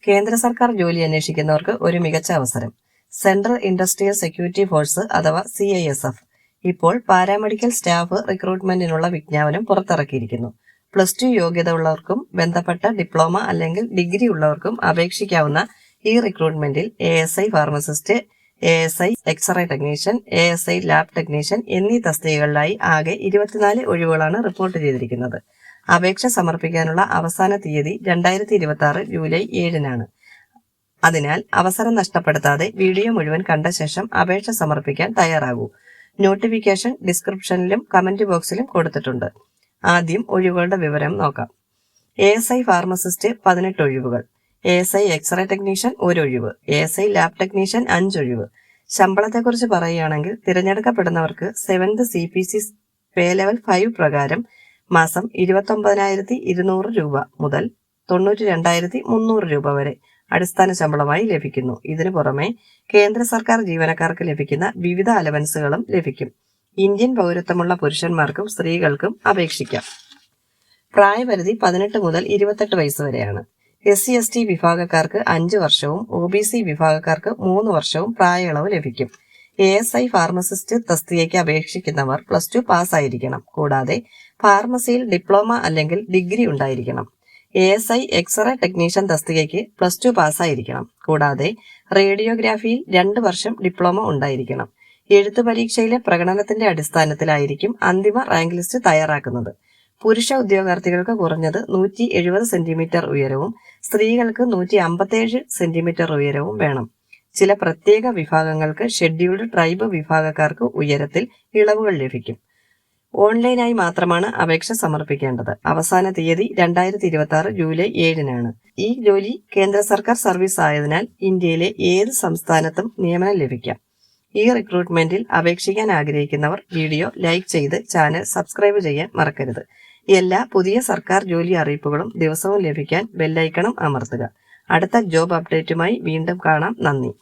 കേന്ദ്ര സർക്കാർ ജോലി അന്വേഷിക്കുന്നവർക്ക് ഒരു മികച്ച അവസരം. സെൻട്രൽ ഇൻഡസ്ട്രിയൽ സെക്യൂരിറ്റി ഫോഴ്സ് അഥവാ CISF ഇപ്പോൾ പാരാമെഡിക്കൽ സ്റ്റാഫ് റിക്രൂട്ട്മെന്റിനുള്ള വിജ്ഞാപനം പുറത്തിറക്കിയിരിക്കുന്നു. +2 യോഗ്യത ഉള്ളവർക്കും ബന്ധപ്പെട്ട ഡിപ്ലോമ അല്ലെങ്കിൽ ഡിഗ്രി ഉള്ളവർക്കും അപേക്ഷിക്കാവുന്ന ഈ റിക്രൂട്ട്മെന്റിൽ ASI pharmacist, ASI x-ray technician, ASI lab technician എന്നീ തസ്തികകളിലായി ആകെ 24 ഒഴിവുകളാണ് റിപ്പോർട്ട് ചെയ്തിരിക്കുന്നത്. അപേക്ഷ സമർപ്പിക്കാനുള്ള അവസാന തീയതി 2026 ജൂലൈ 7-നാണ്. അതിനാൽ അവസരം നഷ്ടപ്പെടുത്താതെ വീഡിയോ മുഴുവൻ കണ്ട ശേഷം അപേക്ഷ സമർപ്പിക്കാൻ തയ്യാറാകൂ. നോട്ടിഫിക്കേഷൻ ഡിസ്ക്രിപ്ഷനിലും കമന്റ് ബോക്സിലും കൊടുത്തിട്ടുണ്ട്. ആദ്യം ഒഴിവുകളുടെ വിവരം നോക്കാം. ASI ഫാർമസിസ്റ്റ് 18 ഒഴിവുകൾ, ASI എക്സ്റേ ടെക്നീഷ്യൻ 1 ഒഴിവ്, ASI ലാബ് ടെക്നീഷ്യൻ 5 ഒഴിവ്. ശമ്പളത്തെക്കുറിച്ച് പറയുകയാണെങ്കിൽ തിരഞ്ഞെടുക്കപ്പെടുന്നവർക്ക് 7th CPC പേ ലെവൽ 5 പ്രകാരം മാസം 29,200 രൂപ മുതൽ 92,300 രൂപ വരെ അടിസ്ഥാന ശമ്പളമായി ലഭിക്കുന്നു. ഇതിനു പുറമെ കേന്ദ്ര സർക്കാർ ജീവനക്കാർക്ക് ലഭിക്കുന്ന വിവിധ അലവൻസുകളും ലഭിക്കും. ഇന്ത്യൻ പൗരത്വമുള്ള പുരുഷന്മാർക്കും സ്ത്രീകൾക്കും അപേക്ഷിക്കാം. പ്രായപരിധി 18 മുതൽ 28 വയസ്സ് വരെയാണ്. SC/ST വിഭാഗക്കാർക്ക് 5 വർഷവും OBC വിഭാഗക്കാർക്ക് 3 വർഷവും പ്രായയളവ് ലഭിക്കും. ASI ഫാർമസിസ്റ്റ് തസ്തികയ്ക്ക് അപേക്ഷിക്കുന്നവർ +2 പാസ്സായിരിക്കണം. കൂടാതെ ഫാർമസിയിൽ ഡിപ്ലോമ അല്ലെങ്കിൽ ഡിഗ്രി ഉണ്ടായിരിക്കണം. ASI എക്സ്റേ ടെക്നീഷ്യൻ തസ്തികയ്ക്ക് +2 പാസ്സായിരിക്കണം. കൂടാതെ റേഡിയോഗ്രാഫിയിൽ 2 വർഷം ഡിപ്ലോമ ഉണ്ടായിരിക്കണം. എഴുത്തു പരീക്ഷയിലെ പ്രകടനത്തിന്റെ അടിസ്ഥാനത്തിലായിരിക്കും അന്തിമ റാങ്ക് ലിസ്റ്റ് തയ്യാറാക്കുന്നത്. പുരുഷ ഉദ്യോഗാർത്ഥികൾക്ക് കുറഞ്ഞത് 170 സെന്റിമീറ്റർ ഉയരവും സ്ത്രീകൾക്ക് 157 സെന്റിമീറ്റർ ഉയരവും വേണം. ചില പ്രത്യേക വിഭാഗങ്ങൾക്ക് ഷെഡ്യൂൾഡ് ട്രൈബ് വിഭാഗക്കാർക്ക് ഉയരത്തിൽ ഇളവുകൾ ലഭിക്കും. ഓൺലൈനായി മാത്രമാണ് അപേക്ഷ സമർപ്പിക്കേണ്ടത്. അവസാന തീയതി 2026 ജൂലൈ 7-നാണ്. ഈ ജോലി കേന്ദ്ര സർക്കാർ സർവീസ് ആയതിനാൽ ഇന്ത്യയിലെ ഏത് സംസ്ഥാനത്തും നിയമനം ലഭിക്കാം. ഈ റിക്രൂട്ട്മെന്റിൽ അപേക്ഷിക്കാൻ ആഗ്രഹിക്കുന്നവർ വീഡിയോ ലൈക്ക് ചെയ്ത് ചാനൽ സബ്സ്ക്രൈബ് ചെയ്യാൻ മറക്കരുത്. എല്ലാ പുതിയ സർക്കാർ ജോലി അറിയിപ്പുകളും ദിവസവും ലഭിക്കാൻ ബെല്ലൈക്കണും അമർത്തുക. അടുത്ത ജോബ് അപ്ഡേറ്റുമായി വീണ്ടും കാണാം. നന്ദി.